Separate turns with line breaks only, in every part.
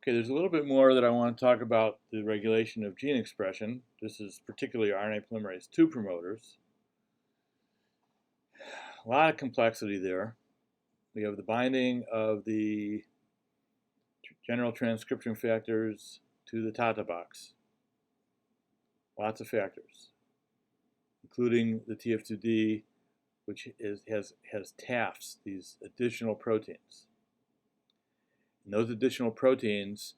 Okay, there's a little bit more that I want to talk about the regulation of gene expression. This is particularly RNA polymerase II promoters. A lot of complexity there. We have the binding of the general transcription factors to the TATA box. Lots of factors, including the TF2D, which has TAFs, these additional proteins. And those additional proteins,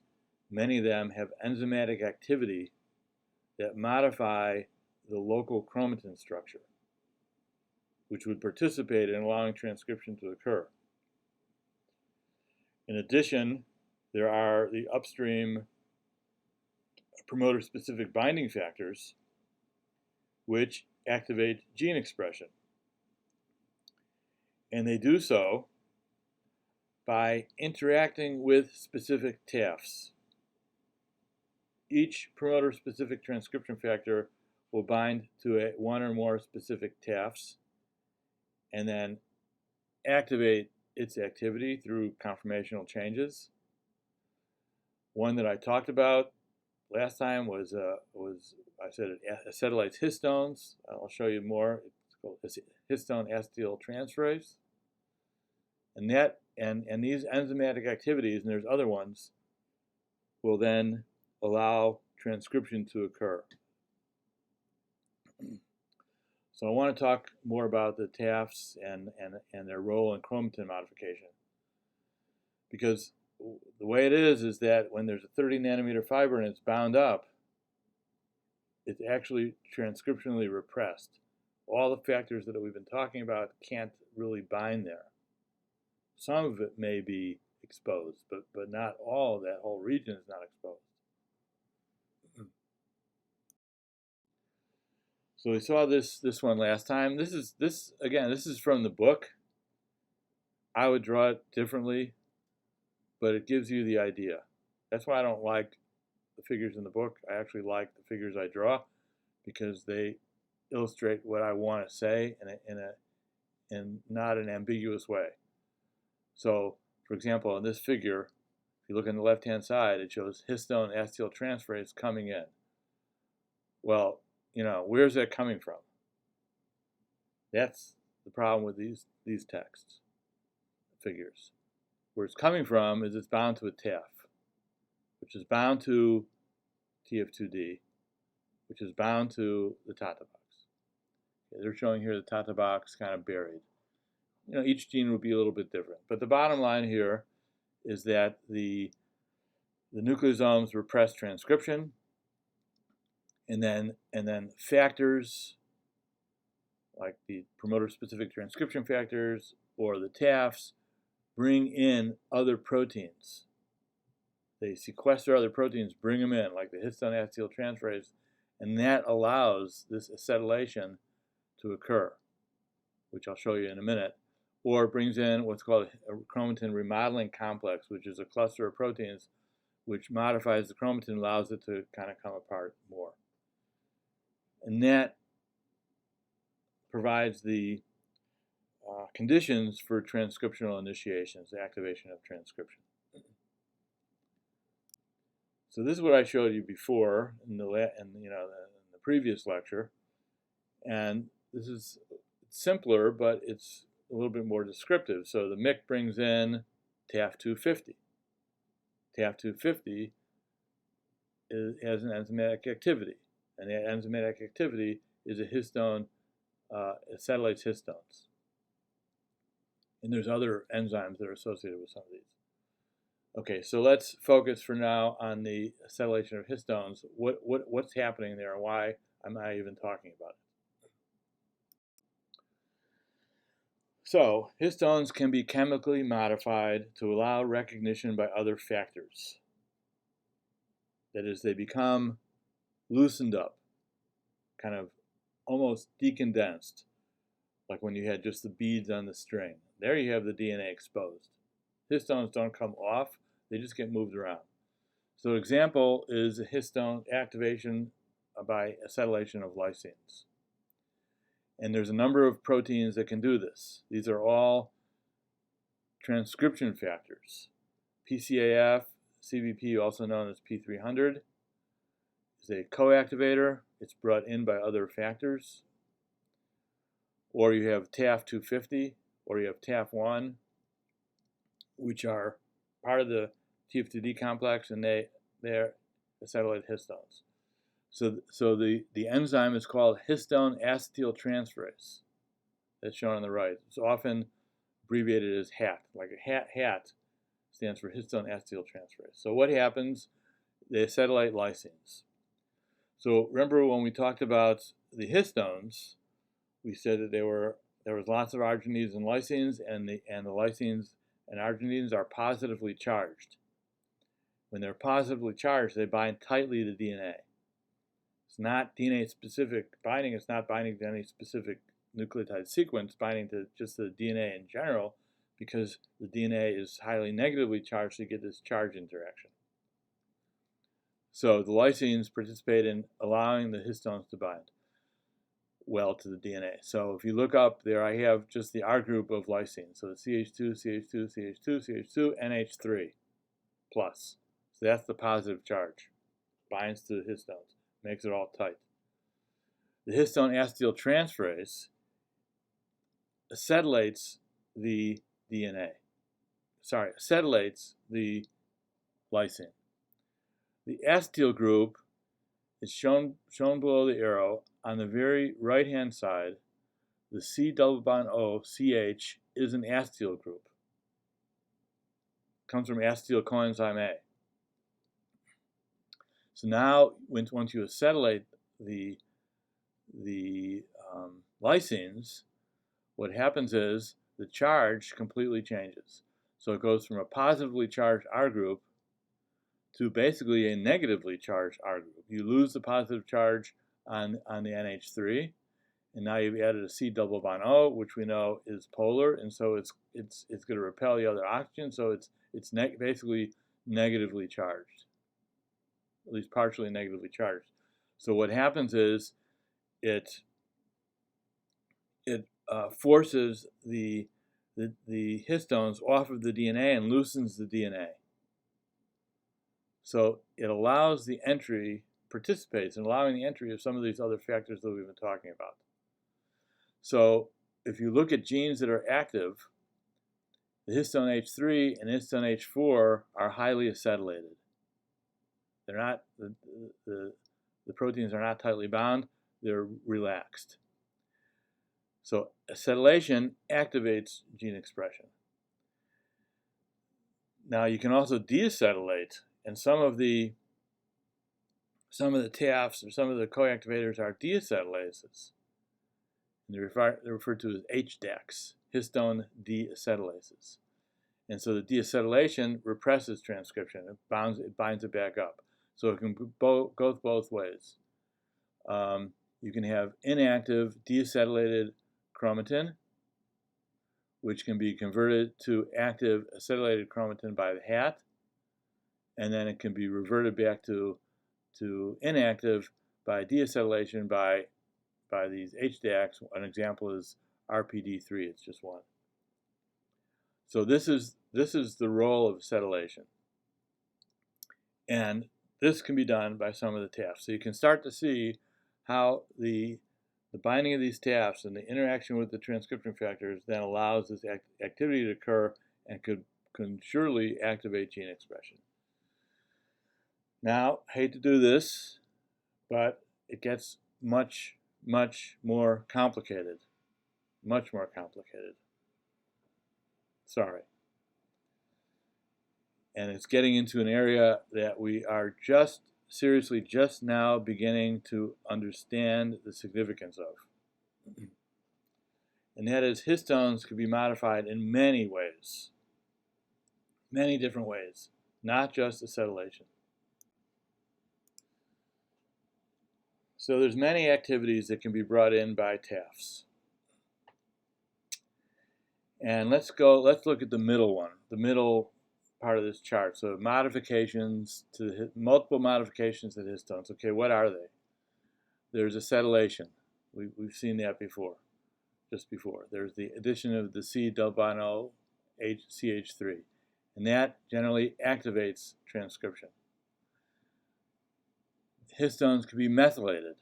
many of them have enzymatic activity that modify the local chromatin structure, which would participate in allowing transcription to occur. In addition, there are the upstream promoter-specific binding factors, which activate gene expression. And they do so by interacting with specific TAFs. Each promoter-specific transcription factor will bind to one or more specific TAFs and then activate its activity through conformational changes. One that I talked about last time was I said it acetylates histones. I'll show you more. It's called histone acetyltransferase. And these enzymatic activities, and there's other ones, will then allow transcription to occur. So I want to talk more about the TAFs and their role in chromatin modification. Because the way it is that when there's a 30 nanometer fiber and it's bound up, it's actually transcriptionally repressed. All the factors that we've been talking about can't really bind there. Some of it may be exposed, but not all. That whole region is not exposed. So we saw this one last time. This is from the book. I would draw it differently, but it gives you the idea. That's why I don't like the figures in the book. I actually like the figures I draw because they illustrate what I want to say in not an ambiguous way. So, for example, in this figure, if you look on the left-hand side, it shows histone acetyltransferase coming in. Well, where's that coming from? That's the problem with these texts, figures. Where it's coming from is it's bound to a TAF, which is bound to TF2D, which is bound to the TATA box. Okay, they're showing here the TATA box kind of buried. Each gene will be a little bit different. But the bottom line here is that the nucleosomes repress transcription, and then factors like the promoter-specific transcription factors or the TAFs bring in other proteins. They sequester other proteins, bring them in, like the histone acetyltransferase, and that allows this acetylation to occur, which I'll show you in a minute. Or it brings in what's called a chromatin remodeling complex, which is a cluster of proteins which modifies the chromatin and allows it to kind of come apart more. And that provides the conditions for transcriptional initiations, the activation of transcription. So this is what I showed you before in the previous lecture, and this is simpler, but it's a little bit more descriptive. So the MIC brings in TAF250. TAF250 has an enzymatic activity, and that enzymatic activity is a histone, acetylates histones. And there's other enzymes that are associated with some of these. Okay, so let's focus for now on the acetylation of histones. What's happening there, and why am I even talking about it? So, histones can be chemically modified to allow recognition by other factors. That is, they become loosened up, kind of almost decondensed, like when you had just the beads on the string. There you have the DNA exposed. Histones don't come off, they just get moved around. So an example is a histone activation by acetylation of lysines. And there's a number of proteins that can do this. These are all transcription factors. PCAF, CBP, also known as P300, is a coactivator. It's brought in by other factors. Or you have TAF 250, or you have TAF 1, which are part of the TF2D complex, and they're acetylate histones. So the enzyme is called histone acetyltransferase. That's shown on the right. It's often abbreviated as HAT, like a HAT stands for histone acetyltransferase. So what happens? They acetylate lysines. So remember when we talked about the histones, we said that there was lots of arginines and lysines, and the lysines and arginines are positively charged. When they're positively charged, they bind tightly to DNA. It's not DNA-specific binding. It's not binding to any specific nucleotide sequence, binding to just the DNA in general, because the DNA is highly negatively charged, so you get this charge interaction. So the lysines participate in allowing the histones to bind well to the DNA. So if you look up there, I have just the R group of lysines. So the CH2, CH2, CH2, CH2, NH3 plus. So that's the positive charge. Binds to the histones, makes it all tight. The histone acetyltransferase acetylates the DNA. Sorry, acetylates the lysine. The acetyl group is shown below the arrow. On the very right-hand side, the C double bond O, CH, is an acetyl group. It comes from acetyl coenzyme A. So now, once you acetylate the lysines, what happens is the charge completely changes. So it goes from a positively charged R group to basically a negatively charged R group. You lose the positive charge on the NH3, and now you've added a C double bond O, which we know is polar, and so it's going to repel the other oxygen. So it's basically negatively charged, at least partially negatively charged. So what happens is it forces the histones off of the DNA and loosens the DNA. So it allows the entry, participates in allowing the entry of some of these other factors that we've been talking about. So if you look at genes that are active, the histone H3 and histone H4 are highly acetylated. They're not, the proteins are not tightly bound, they're relaxed. So acetylation activates gene expression. Now you can also deacetylate, and some of the TAFs or some of the coactivators are deacetylases. And they're referred to as HDACs, histone deacetylases. And so the deacetylation represses transcription. It binds it back up. So it can go both ways. You can have inactive deacetylated chromatin, which can be converted to active acetylated chromatin by the HAT, and then it can be reverted back to inactive by deacetylation by these HDACs. An example is RPD3. It's just one. So this is the role of acetylation, and this can be done by some of the TAFs. So you can start to see how the binding of these TAFs and the interaction with the transcription factors then allows this activity to occur and can surely activate gene expression. Now, hate to do this, but it gets much, much more complicated. Much more complicated. Sorry. And it's getting into an area that we are seriously just now beginning to understand the significance of. And that is, histones can be modified in many ways. Many different ways, not just acetylation. So there's many activities that can be brought in by TAFs. And let's look at the middle one, the middle part of this chart. So modifications to multiple modifications to histones. Okay, what are they? There's acetylation. We've seen that before, just before. There's the addition of the C double bond O CH3, and that generally activates transcription. Histones can be methylated.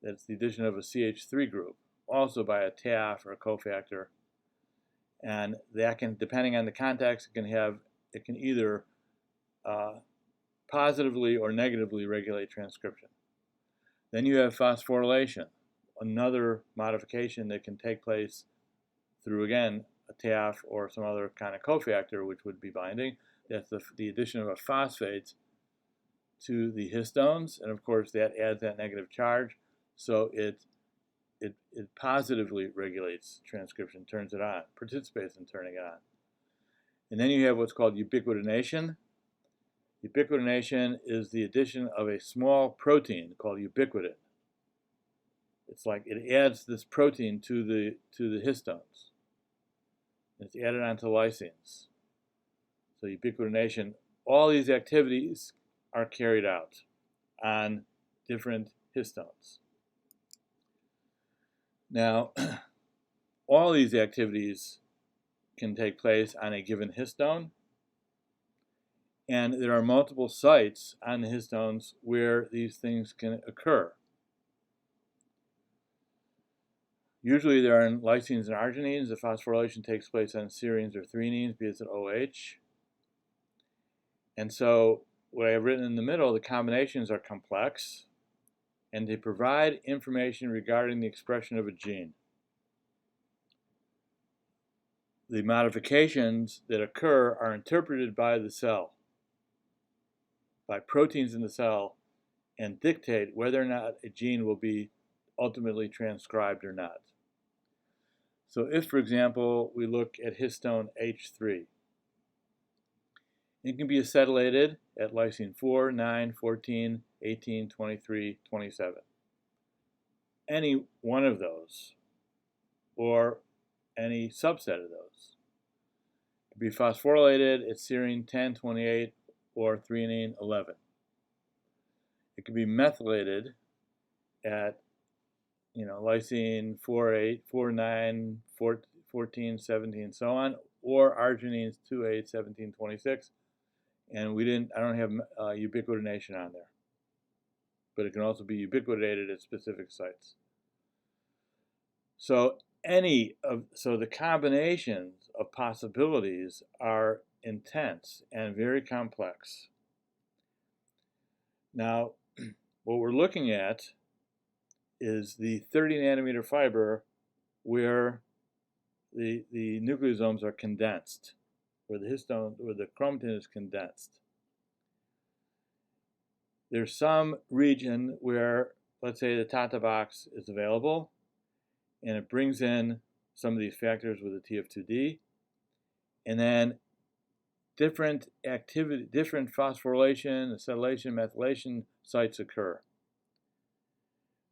That's the addition of a CH3 group, also by a TAF or a cofactor. And that can, depending on the context, it can either positively or negatively regulate transcription. Then you have phosphorylation, another modification that can take place through, again, a TAF or some other kind of cofactor, which would be binding. That's the addition of a phosphate to the histones, and of course that adds that negative charge, so it positively regulates transcription, turns it on, participates in turning it on. And then you have what's called ubiquitination. Ubiquitination is the addition of a small protein called ubiquitin. It's like it adds this protein to the histones. It's added onto lysines. So ubiquitination, all these activities are carried out on different histones. Now, all these activities can take place on a given histone, and there are multiple sites on the histones where these things can occur. Usually they're in lysines and arginines. The phosphorylation takes place on serines or threonines because of OH. And so what I have written in the middle, the combinations are complex, and they provide information regarding the expression of a gene. The modifications that occur are interpreted by the cell, by proteins in the cell, and dictate whether or not a gene will be ultimately transcribed or not. So if, for example, we look at histone H3, it can be acetylated at lysine 4, 9, 14, 18, 23, 27. Any one of those, or any subset of those. It can be phosphorylated at serine 10, 28, or threonine 11. It can be methylated at lysine 4, 8, 4, 9, 14, 17, so on, or arginines 2, 8, 17, 26. And I don't have ubiquitination on there. But it can also be ubiquitinated at specific sites. So the combinations of possibilities are intense and very complex. Now, what we're looking at is the 30 nanometer fiber where the nucleosomes are condensed, where the chromatin is condensed. There's some region where, let's say, the TATA box is available, and it brings in some of these factors with the TF2D, and then different phosphorylation, acetylation, methylation sites occur.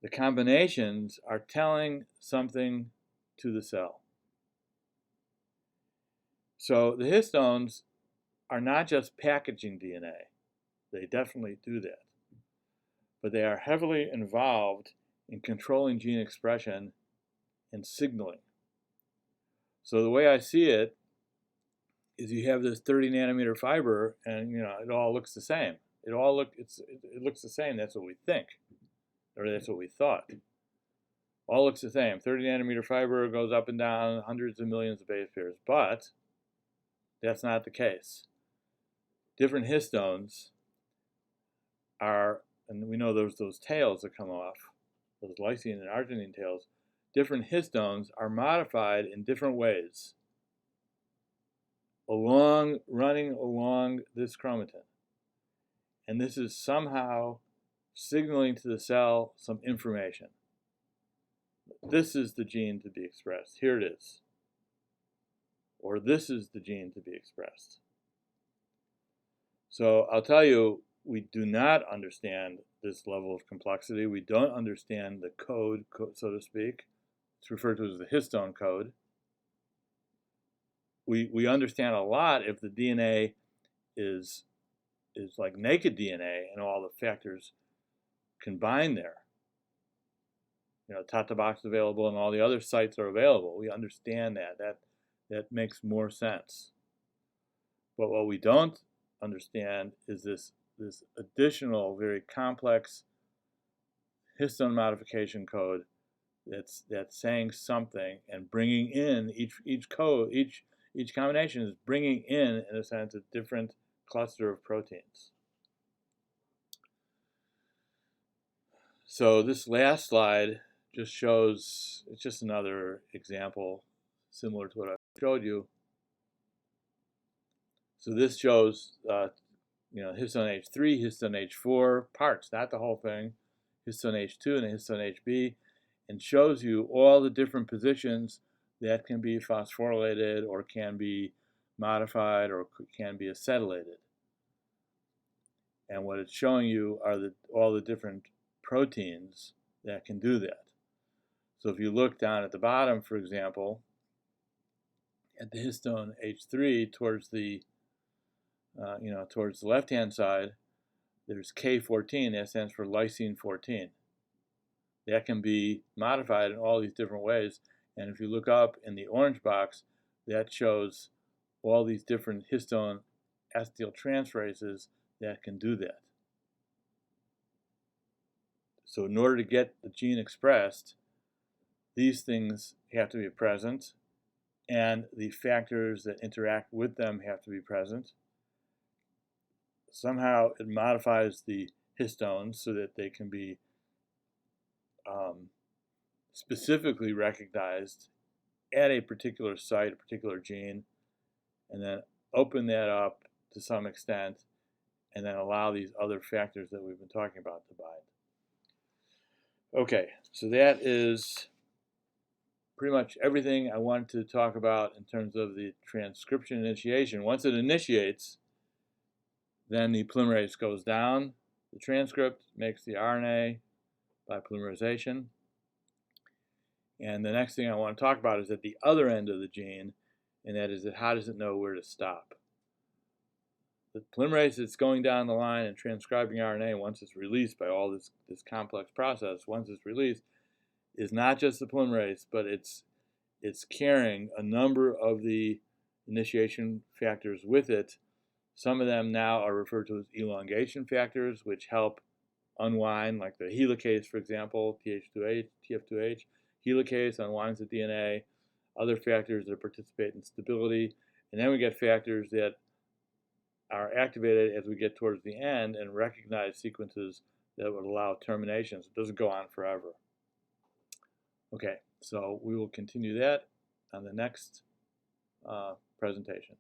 The combinations are telling something to the cell. So the histones are not just packaging DNA. They definitely do that. But they are heavily involved in controlling gene expression and signaling. So the way I see it is you have this 30 nanometer fiber, and it all looks the same. It looks the same. That's what we think, or that's what we thought. All looks the same. 30 nanometer fiber goes up and down hundreds of millions of base pairs, but that's not the case. Different histones are, and we know there's those tails that come off, those lysine and arginine tails. Different histones are modified in different ways, running along this chromatin. And this is somehow signaling to the cell some information. This is the gene to be expressed. Here it is. Or this is the gene to be expressed. So I'll tell you, we do not understand this level of complexity. We don't understand the code, so to speak. It's referred to as the histone code. We understand a lot if the DNA is like naked DNA and all the factors combined there. TATA box available and all the other sites are available. We understand that. That makes more sense. But what we don't understand is this additional, very complex histone modification code that's saying something and bringing in each combination is bringing in a sense, a different cluster of proteins. So this last slide just shows, it's just another example similar to what I showed you. So this shows, histone H3, histone H4 parts, not the whole thing, histone H2 and histone HB, and shows you all the different positions that can be phosphorylated or can be modified or can be acetylated. And what it's showing you are all the different proteins that can do that. So if you look down at the bottom, for example, at the histone H3 towards the towards the left-hand side, there's K14, that stands for lysine 14. That can be modified in all these different ways. And if you look up in the orange box, that shows all these different histone acetyltransferases that can do that. So in order to get the gene expressed, these things have to be present, and the factors that interact with them have to be present. Somehow it modifies the histones so that they can be specifically recognized at a particular site, a particular gene, and then open that up to some extent, and then allow these other factors that we've been talking about to bind. Okay, so that is pretty much everything I wanted to talk about in terms of the transcription initiation. Once it initiates, then the polymerase goes down the transcript, makes the RNA by polymerization. And the next thing I want to talk about is at the other end of the gene, and that is that how does it know where to stop? The polymerase that's going down the line and transcribing RNA, once it's released by all this complex process, once it's released, is not just the polymerase, but it's carrying a number of the initiation factors with it. Some of them now are referred to as elongation factors, which help unwind, like the helicase, for example, TF2H. Helicase unwinds the DNA. Other factors that participate in stability. And then we get factors that are activated as we get towards the end and recognize sequences that would allow terminations. It doesn't go on forever. Okay, so we will continue that on the next presentation.